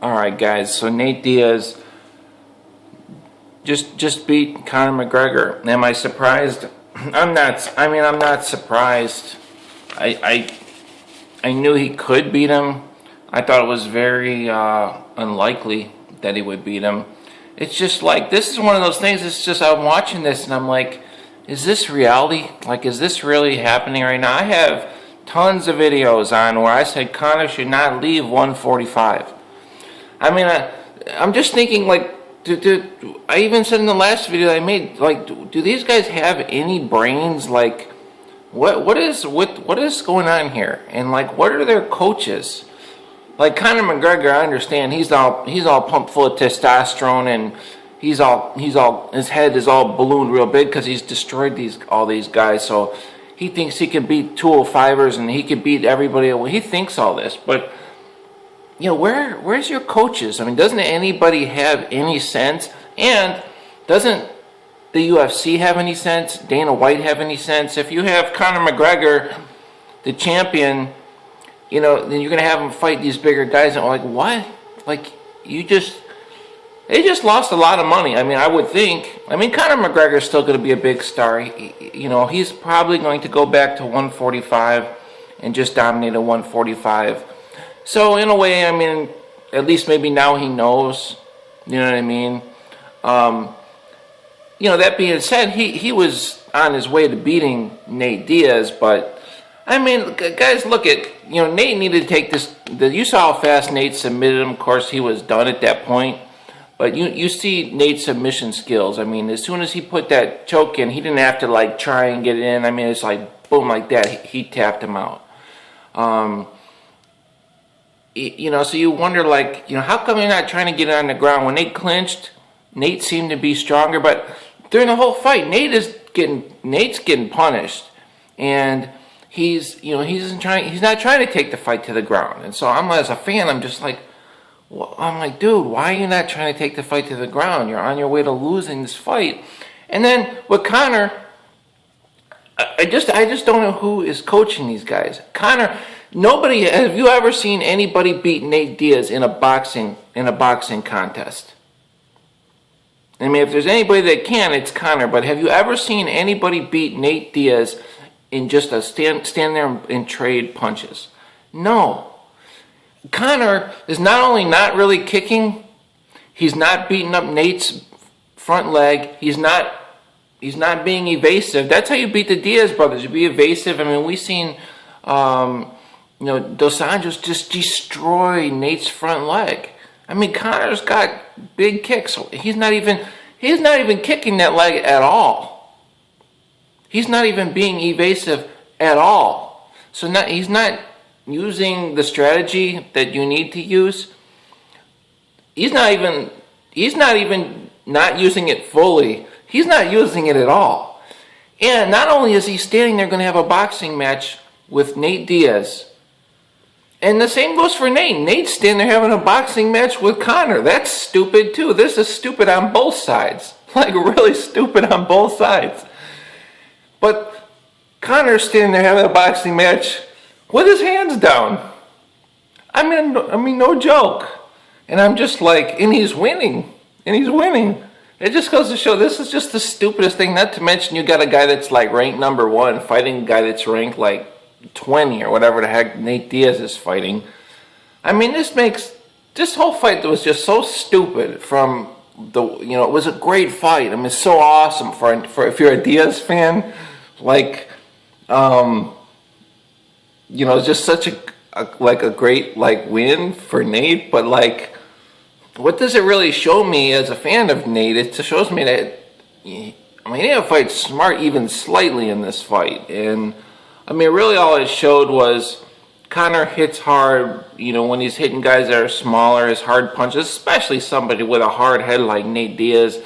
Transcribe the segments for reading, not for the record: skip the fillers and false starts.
Alright guys, so Nate Diaz just beat Conor McGregor. Am I surprised? I'm not. I mean, I'm not surprised. I knew he could beat him. I thought it was very unlikely that he would beat him. It's just like, this is one of those things, it's just, I'm watching this and I'm like, is this reality? Like, is this really happening right now? I have tons of videos on where I said Conor should not leave 145. I mean, I'm just thinking, like, I even said in the last video I made, like, do these guys have any brains? Like, what is going on here? And like, what are their coaches? Like Conor McGregor, I understand he's all pumped full of testosterone, and his head is all ballooned real big because he's destroyed all these guys. So he thinks he can beat 205ers and he can beat everybody. Well, he thinks all this, but you know, where's your coaches? I mean, doesn't anybody have any sense? And doesn't the UFC have any sense? Dana White have any sense? If you have Conor McGregor, the champion, you know, then you're gonna have him fight these bigger guys, and like, what? Like, they just lost a lot of money. I mean, I would think. I mean, Conor McGregor is still going to be a big star. You know, he's probably going to go back to 145 and just dominate at 145. So in a way, I mean, at least maybe now he knows. You know what I mean? You know, that being said, he was on his way to beating Nate Diaz, but I mean, guys, look at, you know, Nate needed to take this. You saw how fast Nate submitted him. Of course, he was done at that point. But you see Nate's submission skills. I mean, as soon as he put that choke in, he didn't have to like try and get it in. I mean, it's like boom, like that. He tapped him out. You know, so you wonder, like, you know, how come you're not trying to get it on the ground? When they clinched, Nate seemed to be stronger, but during the whole fight, Nate's getting punished, and he's not trying to take the fight to the ground. And so as a fan, I'm just like, I'm like, dude, why are you not trying to take the fight to the ground? You're on your way to losing this fight. And then with Conor, I just don't know who is coaching these guys. Conor, have you ever seen anybody beat Nate Diaz in a boxing contest? I mean, if there's anybody that can, it's Conor. But have you ever seen anybody beat Nate Diaz in just a stand there and trade punches? No. Conor is not only not really kicking, he's not beating up Nate's front leg. He's not being evasive. That's how you beat the Diaz brothers. You be evasive. I mean, we've seen, you know, Dos Anjos just destroy Nate's front leg. I mean, Conor's got big kicks. He's not even kicking that leg at all. He's not even being evasive at all. So he's not using the strategy that you need to use. He's not even not using it fully. He's not using it at all. And not only is he standing there going to have a boxing match with Nate Diaz, and the same goes for Nate. Nate's standing there having a boxing match with Conor. That's stupid too. This is stupid on both sides. Like, really stupid on both sides. But Conor's standing there having a boxing match with his hands down. I mean, no joke. And I'm just like, and he's winning. It just goes to show, this is just the stupidest thing. Not to mention, you got a guy that's like ranked number 1 fighting a guy that's ranked like 20 or whatever the heck Nate Diaz is fighting. I mean, this whole fight was just so stupid. From you know, it was a great fight. I mean, it's so awesome for if you're a Diaz fan, like, you know, it's just such a great like win for Nate. But like, what does it really show me as a fan of Nate? It shows me that, I mean, he didn't fight smart even slightly in this fight. And I mean, really all it showed was Conor hits hard, you know, when he's hitting guys that are smaller, his hard punches, especially somebody with a hard head like Nate Diaz,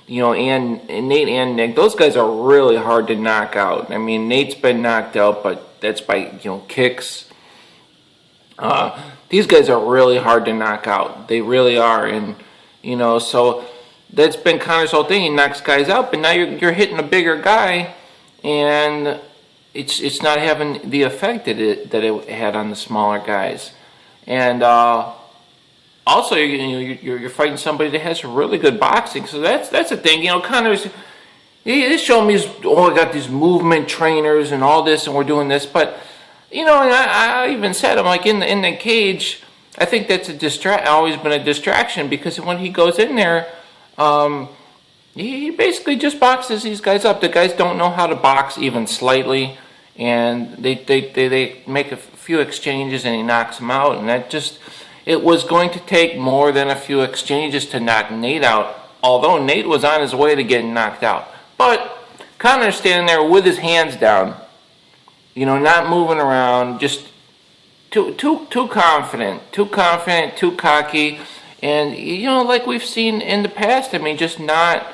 you know, and Nate and Nick, those guys are really hard to knock out. I mean, Nate's been knocked out, but that's by, you know, kicks. These guys are really hard to knock out. They really are. And, you know, so that's been Conor's whole thing. He knocks guys out, but now you're hitting a bigger guy, and it's not having the effect that it had on the smaller guys. And also, you're fighting somebody that has really good boxing, so that's a thing. Conor's he's showing me, I got these movement trainers and all this, and we're doing this, but and I even said, I'm like, in the cage, I think that's always been a distraction, because when he goes in there, he basically just boxes these guys up. The guys don't know how to box even slightly, and they make a few exchanges and he knocks them out, and it was going to take more than a few exchanges to knock Nate out, although Nate was on his way to getting knocked out. But Conor's standing there with his hands down, not moving around, just too confident, too cocky, and like we've seen in the past. I mean, just not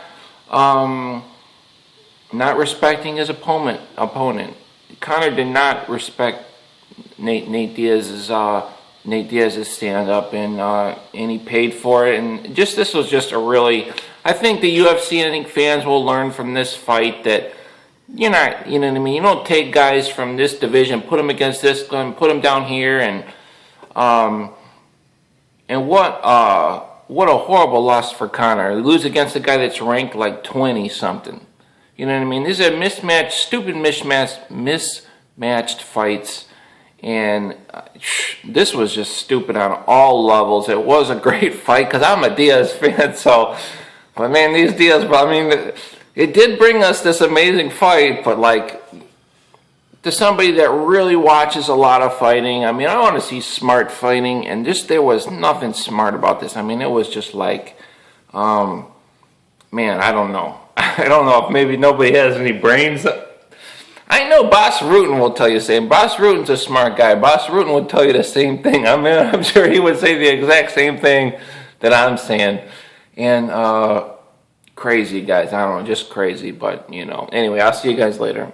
respecting his opponent. Conor did not respect Nate Diaz's stand up, and he paid for it. And this was just a really, I think the UFC, I think fans will learn from this fight that you're not, you know what I mean? You don't take guys from this division, put them against this one, put them down here, and what a horrible loss for Conor. Lose against a guy that's ranked like 20 something. You know what I mean? These are mismatched fights. And this was just stupid on all levels. It was a great fight because I'm a Diaz fan. But man, these Diaz, it did bring us this amazing fight. But like, to somebody that really watches a lot of fighting, I want to see smart fighting, and there was nothing smart about this. It was just like, man, I don't know. I don't know if maybe nobody has any brains. I know Boss Rutan will tell you the same. Boss Rutan's a smart guy. Boss Rutan would tell you the same thing. I'm sure he would say the exact same thing that I'm saying. And crazy, guys. I don't know, just crazy. But, anyway, I'll see you guys later.